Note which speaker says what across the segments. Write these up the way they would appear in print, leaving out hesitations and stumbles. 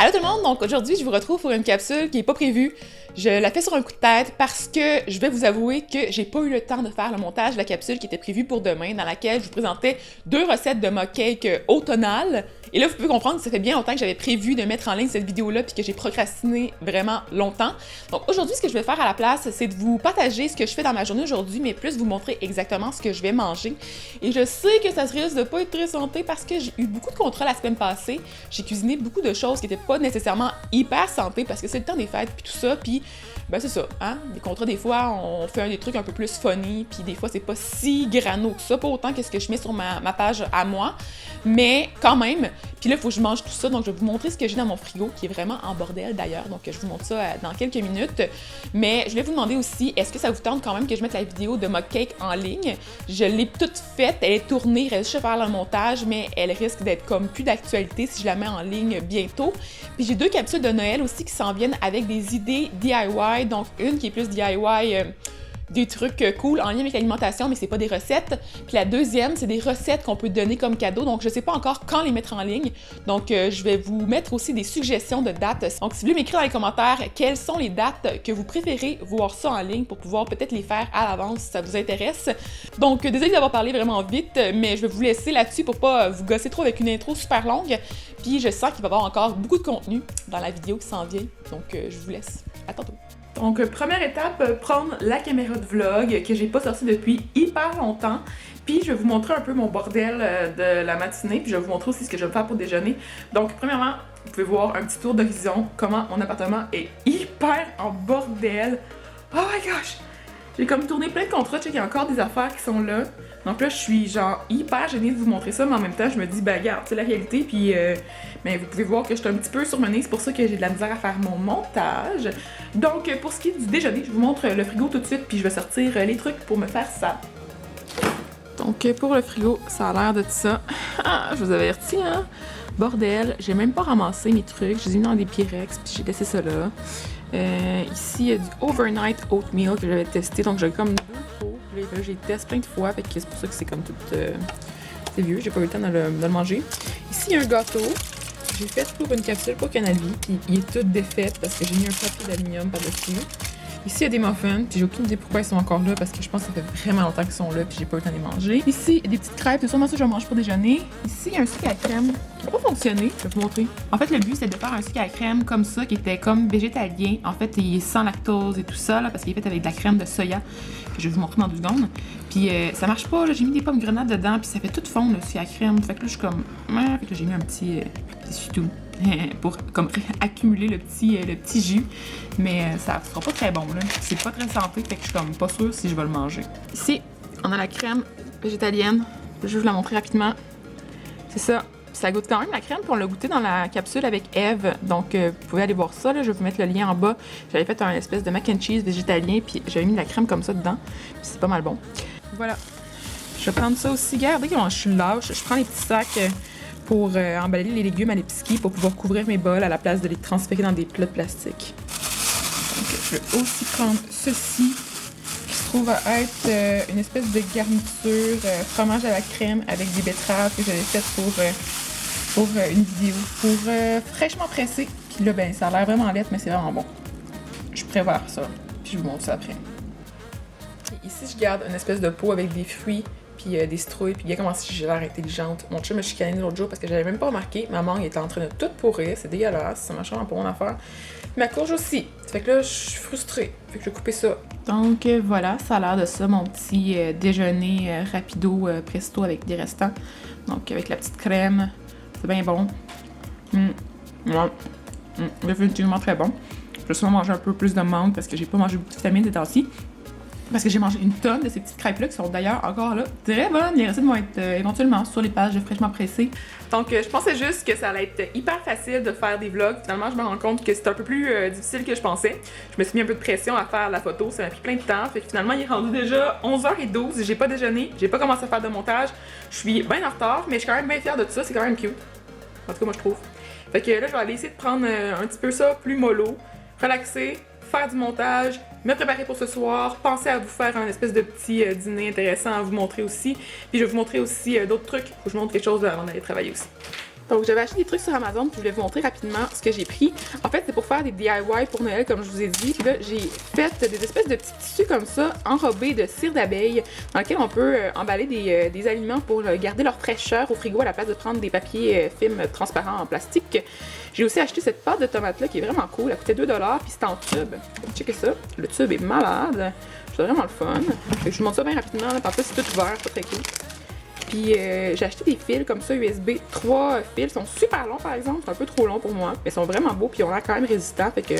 Speaker 1: Allô tout le monde, donc aujourd'hui je vous retrouve pour une capsule qui n'est pas prévue. Je la fais sur un coup de tête parce que je vais vous avouer que j'ai pas eu le temps de faire le montage de la capsule qui était prévue pour demain, dans laquelle je vous présentais 2 recettes de mug cake automnales. Et là, vous pouvez comprendre que ça fait bien longtemps que j'avais prévu de mettre en ligne cette vidéo-là puis que j'ai procrastiné vraiment longtemps. Donc aujourd'hui, ce que je vais faire à la place, c'est de vous partager ce que je fais dans ma journée aujourd'hui, mais plus vous montrer exactement ce que je vais manger. Et je sais que ça risque de pas être très santé parce que j'ai eu beaucoup de contrats la semaine passée. J'ai cuisiné beaucoup de choses qui n'étaient pas nécessairement hyper santé parce que c'est le temps des fêtes puis tout ça, puis ben c'est ça, hein? Les contrats, des fois, on fait des trucs un peu plus funny, puis des fois, c'est pas si grano que ça, pas autant que ce que je mets sur ma page à moi, mais quand même. Puis là, il faut que je mange tout ça, donc je vais vous montrer ce que j'ai dans mon frigo, qui est vraiment en bordel d'ailleurs, donc je vous montre ça dans quelques minutes. Mais je voulais vous demander aussi, est-ce que ça vous tente quand même que je mette la vidéo de mug cake en ligne? Je l'ai toute faite, elle est tournée, il reste juste à faire le montage, mais elle risque d'être comme plus d'actualité si je la mets en ligne bientôt. Puis j'ai 2 capsules de Noël aussi qui s'en viennent avec des idées DIY, donc une qui est plus DIY, des trucs cool en lien avec l'alimentation, mais c'est pas des recettes. Puis la deuxième, c'est des recettes qu'on peut donner comme cadeau, donc je sais pas encore quand les mettre en ligne. Donc je vais vous mettre aussi des suggestions de dates. Donc si vous voulez m'écrire dans les commentaires quelles sont les dates que vous préférez voir ça en ligne pour pouvoir peut-être les faire à l'avance si ça vous intéresse. Donc désolé d'avoir parlé vraiment vite, mais je vais vous laisser là-dessus pour pas vous gosser trop avec une intro super longue. Puis je sens qu'il va y avoir encore beaucoup de contenu dans la vidéo qui s'en vient, donc je vous laisse. À tantôt. Donc, première étape, prendre la caméra de vlog que j'ai pas sortie depuis hyper longtemps. Puis, je vais vous montrer un peu mon bordel de la matinée. Puis, je vais vous montrer aussi ce que je vais faire pour déjeuner. Donc, premièrement, vous pouvez voir un petit tour d'horizon, comment mon appartement est hyper en bordel. Oh my gosh! J'ai comme tourné plein de contrats, il y a encore des affaires qui sont là. Donc là, je suis genre hyper gênée de vous montrer ça, mais en même temps, je me dis, bah regarde, c'est la réalité, puis mais vous pouvez voir que je suis un petit peu surmenée, c'est pour ça que j'ai de la misère à faire mon montage. Donc, pour ce qui est du déjeuner, je vous montre le frigo tout de suite, puis je vais sortir les trucs pour me faire ça. Donc, pour le frigo, ça a l'air de ça. Ah, je vous avertis, hein? Bordel, j'ai même pas ramassé mes trucs, je les ai mis dans des Pyrex, puis j'ai laissé ça là. Ici, il y a du overnight oatmeal que j'avais testé, donc j'ai comme 2 pots. Là, j'ai testé plein de fois, fait que c'est pour ça que c'est comme tout c'est vieux, j'ai pas eu le temps de le manger. Ici, il y a un gâteau. J'ai fait pour une capsule pour Canavie, puis il est tout défait parce que j'ai mis un papier d'aluminium par-dessus. Ici, il y a des muffins, puis j'ai aucune idée pourquoi ils sont encore là, parce que je pense que ça fait vraiment longtemps qu'ils sont là, puis j'ai pas eu le temps de les manger. Ici, il y a des petites crêpes, c'est sûrement ça que je mange pour déjeuner. Ici, il y a un sucre à crème qui n'a pas fonctionné, je vais vous montrer. En fait, le but, c'est de faire un sucre à crème comme ça, qui était comme végétalien. En fait, il est sans lactose et tout ça, là, parce qu'il est fait avec de la crème de soya, que je vais vous montrer dans 2 secondes. Puis ça marche pas, là, j'ai mis des pommes grenades dedans, puis ça fait tout fondre, le sucre à crème. Fait que là, je suis comme... Fait que là, j'ai mis un petit tout pour comme accumuler le petit jus, mais ça sera pas très bon là. C'est pas très santé, fait que je suis comme pas sûre si je vais le manger. Ici, on a la crème végétalienne. Je vais vous la montrer rapidement. C'est ça. Ça goûte quand même la crème, puis on l'a goûté dans la capsule avec Eve, donc vous pouvez aller voir ça, là. Je vais vous mettre le lien en bas. J'avais fait un espèce de mac and cheese végétalien, puis j'avais mis de la crème comme ça dedans, puis c'est pas mal bon. Voilà. Je vais prendre ça aussi. Regardez comment je suis lâche. Je prends les petits sacs pour emballer les légumes à l'épicerie pour pouvoir couvrir mes bols à la place de les transférer dans des plats de plastique. Donc, je vais aussi prendre ceci, qui se trouve à être une espèce de garniture fromage à la crème avec des betteraves que j'avais fait pour une vidéo, pour fraîchement pressé. Puis là, ben, ça a l'air vraiment laid, mais c'est vraiment bon. Je préfère ça, puis je vous montre ça après. Et ici, je garde une espèce de pot avec des fruits puis des citrouilles, puis regarde comment j'ai l'air intelligente. Mon chum m'a chicané l'autre jour parce que j'avais même pas remarqué. Ma mangue était en train de tout pourrir, c'est dégueulasse, ça marche vraiment pas mon affaire. Puis ma courge aussi. Fait que là, je suis frustrée. Fait que je vais couper ça. Donc voilà, ça a l'air de ça, mon petit déjeuner rapido presto avec des restants. Donc avec la petite crème, c'est bien bon. Définitivement très bon. Je vais sûrement manger un peu plus de mangue parce que j'ai pas mangé beaucoup de vitamines ces temps-ci. Parce que j'ai mangé une tonne de ces petites crêpes-là qui sont d'ailleurs encore là très bonnes. Les recettes vont être éventuellement sur les pages de Fraîchement Pressé. Donc je pensais juste que ça allait être hyper facile de faire des vlogs. Finalement, je me rends compte que c'est un peu plus difficile que je pensais. Je me suis mis un peu de pression à faire la photo. Ça m'a pris plein de temps. Fait que finalement, il est rendu déjà 11h12. J'ai pas déjeuné. J'ai pas commencé à faire de montage. Je suis bien en retard, mais je suis quand même bien fière de tout ça. C'est quand même cute. En tout cas, moi, je trouve. Fait que là, je vais aller essayer de prendre un petit peu ça plus mollo, relaxer, faire du montage, me préparer pour ce soir, penser à vous faire un espèce de petit dîner intéressant à vous montrer aussi. Puis je vais vous montrer aussi d'autres trucs. Faut que je vous montre quelque chose avant d'aller travailler aussi. Donc j'avais acheté des trucs sur Amazon puis je voulais vous montrer rapidement ce que j'ai pris. En fait c'est pour faire des DIY pour Noël comme je vous ai dit. Puis là j'ai fait des espèces de petits tissus comme ça enrobés de cire d'abeille dans lesquels on peut emballer des aliments pour garder leur fraîcheur au frigo à la place de prendre des papiers film transparents en plastique. J'ai aussi acheté cette pâte de tomate là qui est vraiment cool. Elle coûtait 2$ puis c'est en tube. Checkez ça. Le tube est malade. C'est vraiment le fun. Fait que je vous montre ça bien rapidement. Là. En plus c'est tout ouvert, c'est très cool. Puis j'ai acheté des fils comme ça USB, 3 fils, ils sont super longs par exemple, c'est un peu trop long pour moi, mais ils sont vraiment beaux puis ils ont l'air quand même résistants, fait que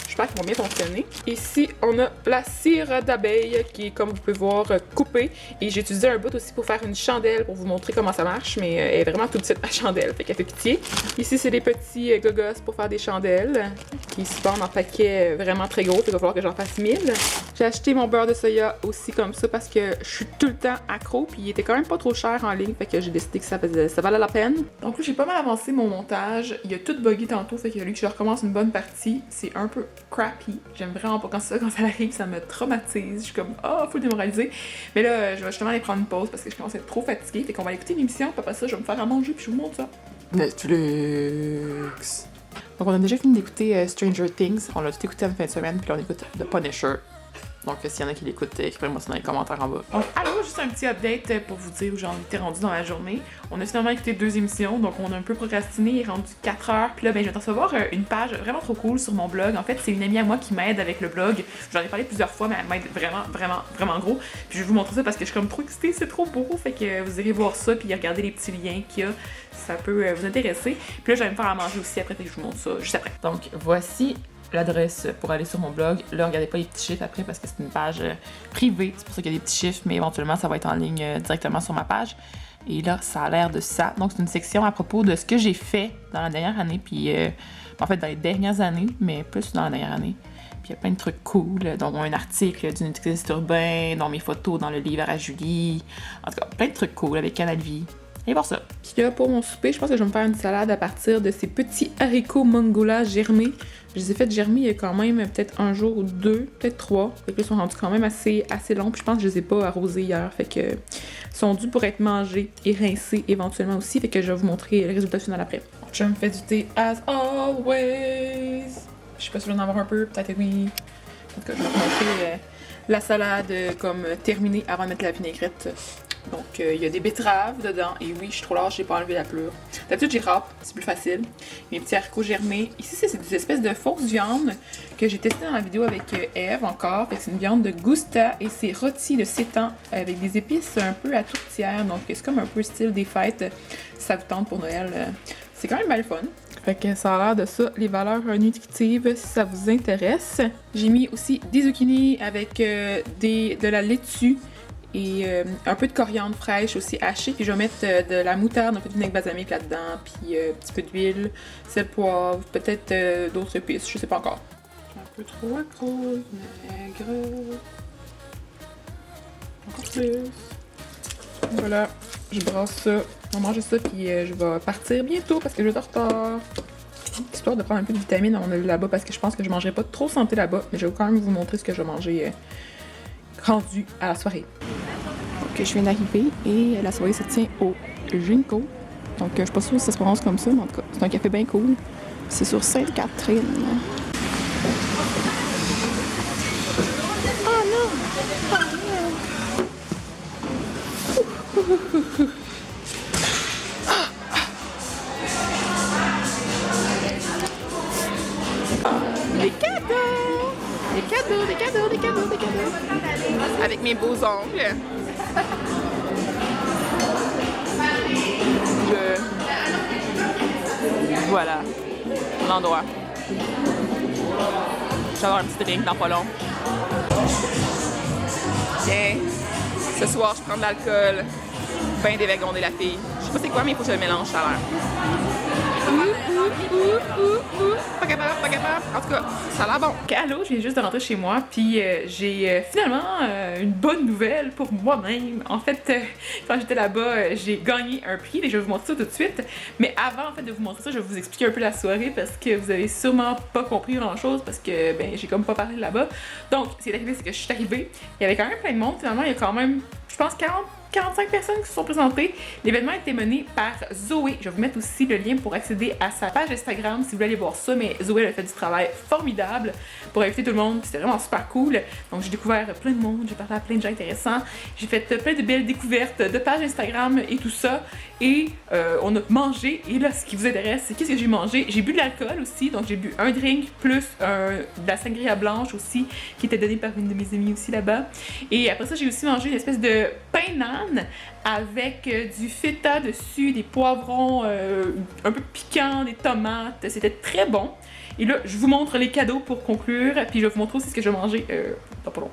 Speaker 1: j'espère qu'ils vont bien fonctionner. Ici on a la cire d'abeille qui est comme vous pouvez voir coupée et j'ai utilisé un bout aussi pour faire une chandelle pour vous montrer comment ça marche, mais elle est vraiment toute petite ma chandelle, fait qu'elle fait pitié. Ici c'est des petits gogos pour faire des chandelles qui se vendent en paquets vraiment très gros, il va falloir que j'en fasse 1000. J'ai acheté mon beurre de soya aussi comme ça parce que je suis tout le temps accro puis il était quand même pas trop cher en ligne, fait que j'ai décidé que ça valait la peine. Donc là, j'ai pas mal avancé mon montage. Il a tout bugué tantôt, fait qu'il a fallu que je recommence une bonne partie. C'est un peu crappy. J'aime vraiment pas quand ça arrive, ça me traumatise. Je suis comme, oh, faut le démoraliser. Mais là, je vais justement aller prendre une pause parce que je commence à être trop fatiguée. Fait qu'on va écouter l'émission, puis après ça, je vais me faire à manger, puis je vous montre ça. Netflix. Donc on a déjà fini d'écouter Stranger Things. On l'a tout écouté en fin de semaine, puis là on écoute The Punisher. Donc, s'il y en a qui l'écoutent, écrivez-moi ça dans les commentaires en bas. Donc, allô, juste un petit update pour vous dire où j'en étais rendu dans la journée. On a finalement écouté 2 émissions, donc on a un peu procrastiné, il est rendu 4 heures. Puis là, ben, je viens de recevoir une page vraiment trop cool sur mon blog. En fait, c'est une amie à moi qui m'aide avec le blog. J'en ai parlé plusieurs fois, mais elle m'aide vraiment gros. Puis je vais vous montrer ça parce que je suis comme trop excitée, c'est trop beau. Fait que vous irez voir ça, puis regardez les petits liens qu'il y a. Ça peut vous intéresser. Puis là, je vais me faire à manger aussi après, fait que je vous montre ça juste après. Donc, voici l'adresse pour aller sur mon blog. Là, regardez pas les petits chiffres après parce que c'est une page privée. C'est pour ça qu'il y a des petits chiffres, mais éventuellement, ça va être en ligne directement sur ma page. Et là, ça a l'air de ça. Donc, c'est une section à propos de ce que j'ai fait dans la dernière année, puis en fait, dans les dernières années, mais plus dans la dernière année. Puis il y a plein de trucs cool, dont un article du nutritionniste urbain, dont mes photos dans le livre à Julie. En tout cas, plein de trucs cool avec Canal Vie. Allez voir ça. Puis là, pour mon souper, je pense que je vais me faire une salade à partir de ces petits haricots mongola germés. Je les ai fait germer il y a quand même peut-être 1 jour ou 2, peut-être 3. Fait que là, ils sont rendus quand même assez longs. Puis je pense que je les ai pas arrosés hier. Fait que ils sont dus pour être mangés et rincés éventuellement aussi. Fait que je vais vous montrer le résultat final après. Je me fais du thé as always. Je sais pas si je vais en avoir un peu, peut-être oui. En tout cas, je vais vous montrer la salade comme terminée avant de mettre la vinaigrette. Donc, il y a des betteraves dedans. Et oui, je suis trop large, j'ai pas enlevé la pleure. D'habitude, j'y râpe, c'est plus facile. Mes petits haricots germés. Ici, c'est des espèces de fausses viandes que j'ai testées dans la vidéo avec Eve encore. Fait que c'est une viande de Gusta et c'est rôti de sétan avec des épices un peu à tourtière. Donc, c'est comme un peu style des fêtes. Si ça vous tente pour Noël, c'est quand même mal fun. Fait que ça a l'air de ça, les valeurs nutritives, si ça vous intéresse. J'ai mis aussi des zucchini avec de la laitue et un peu de coriandre fraîche aussi hachée. Puis je vais mettre de la moutarde, un peu de vinaigre balsamique là-dedans, puis un petit peu d'huile, sel, poivre, peut-être d'autres épices, je sais pas encore. Un peu trop accro, vinaigre. Encore plus. Voilà, je brasse ça. On va manger ça, puis je vais partir bientôt parce que je vais être en retard. Histoire de prendre un peu de vitamines avant d'aller là-bas parce que je pense que je mangerai pas trop santé là-bas, mais je vais quand même vous montrer ce que je vais manger rendu à la soirée. Donc, je viens d'arriver et la soirée se tient au Ginkgo. Donc, je suis pas sûre si ça se prononce comme ça, mais en tout cas, c'est un café bien cool. C'est sur Sainte-Catherine. Oh non! Oh non! Des cadeaux! Des cadeaux, des cadeaux, des cadeaux, des cadeaux! Avec mes beaux ongles. Voilà, l'endroit. Je vais avoir un petit drink dans pas long. Tiens, ce soir, je prends de l'alcool. Ben dévagondé la fille. Je sais pas c'est quoi, mais il faut que je le mélange, ça a l'air. Pas capable, pas capable. En tout cas, ça a l'air bon. Allô, je viens juste de rentrer chez moi, puis j'ai finalement une bonne nouvelle pour moi-même. En fait, quand j'étais là-bas, j'ai gagné un prix, et je vais vous montrer ça tout de suite. Mais avant en fait de vous montrer ça, je vais vous expliquer un peu la soirée parce que vous avez sûrement pas compris grand-chose parce que ben j'ai comme pas parlé là-bas. Donc, ce qui est arrivé, c'est que je suis arrivée, il y avait quand même plein de monde. Finalement, il y a quand même, je pense, 40 45 personnes qui se sont présentées. L'événement a été mené par Zoé. Je vais vous mettre aussi le lien pour accéder à sa page Instagram si vous voulez aller voir ça, mais Zoé elle a fait du travail formidable pour inviter tout le monde, c'était vraiment super cool. Donc j'ai découvert plein de monde, j'ai parlé à plein de gens intéressants, j'ai fait plein de belles découvertes de pages Instagram et tout ça, et on a mangé, et là ce qui vous intéresse, c'est qu'est-ce que j'ai mangé. J'ai bu de l'alcool aussi, donc j'ai bu un drink plus de la sangria blanche aussi, qui était donnée par une de mes amies aussi là-bas. Et après ça, j'ai aussi mangé une espèce de pain naan avec du feta dessus, des poivrons un peu piquants, des tomates. C'était très bon. Et là, je vous montre les cadeaux pour conclure, puis je vais vous montrer aussi ce que je vais manger dans pas long.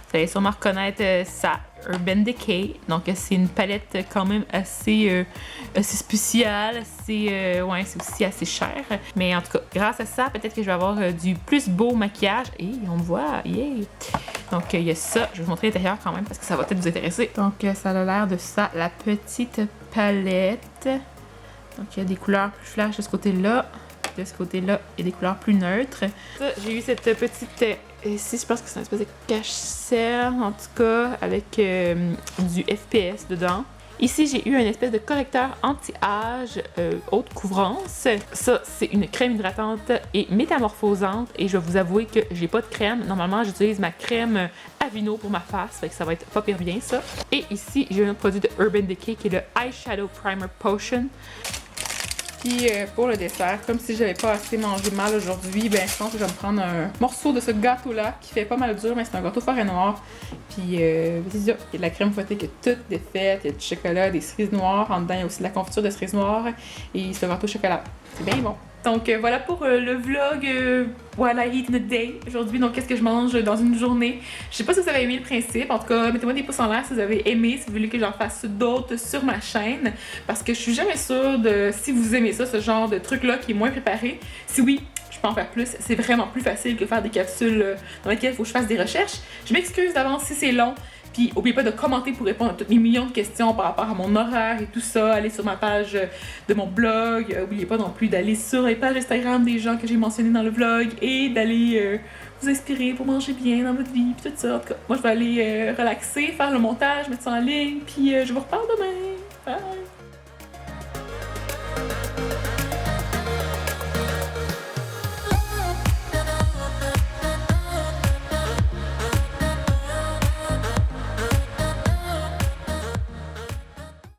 Speaker 1: Vous allez sûrement reconnaître ça, Urban Decay. Donc c'est une palette quand même assez spéciale, ouais, c'est aussi assez cher. Mais en tout cas, grâce à ça, peut-être que je vais avoir du plus beau maquillage. Et on me voit, yeah! Donc il y a ça, je vais vous montrer l'intérieur quand même parce que ça va peut-être vous intéresser. Donc ça a l'air de ça, la petite palette. Donc il y a des couleurs plus flash de ce côté-là. De ce côté-là, il y a des couleurs plus neutres. J'ai eu cette petite... ici, je pense que c'est une espèce de cache-serre, en tout cas, avec du FPS dedans. Ici, j'ai eu une espèce de correcteur anti-âge haute couvrance. Ça, c'est une crème hydratante et métamorphosante. Et je vais vous avouer que j'ai pas de crème. Normalement, j'utilise ma crème Aveeno pour ma face. Fait que ça va être pas pire bien, ça. Et ici, j'ai un autre produit de Urban Decay qui est le Eyeshadow Primer Potion. Puis pour le dessert, comme si j'avais pas assez mangé mal aujourd'hui, ben je pense que je vais me prendre un morceau de ce gâteau-là qui fait pas mal dur, mais c'est un gâteau forêt noire. Puis c'est ça, il y a de la crème fouettée qui est toute défaite, il y a du chocolat, des cerises noires, en dedans il y a aussi de la confiture de cerises noires et c'est un gâteau au chocolat. C'est bien bon. Donc voilà pour le vlog What I Eat in a Day aujourd'hui. Donc qu'est-ce que je mange dans une journée. Je sais pas si vous avez aimé le principe. En tout cas, mettez-moi des pouces en l'air si vous avez aimé, si vous voulez que j'en fasse d'autres sur ma chaîne. Parce que je suis jamais sûre de si vous aimez ça, ce genre de truc-là qui est moins préparé. Si oui, je peux en faire plus. C'est vraiment plus facile que faire des capsules dans lesquelles il faut que je fasse des recherches. Je m'excuse d'avance si c'est long. Puis, n'oubliez pas de commenter pour répondre à tous les millions de questions par rapport à mon horaire et tout ça. Allez sur ma page de mon blog. N'oubliez pas non plus d'aller sur les pages Instagram des gens que j'ai mentionnés dans le vlog et d'aller vous inspirer pour manger bien dans votre vie, puis tout ça. En tout cas, moi, je vais aller relaxer, faire le montage, mettre ça en ligne, puis je vous reparle demain. Bye!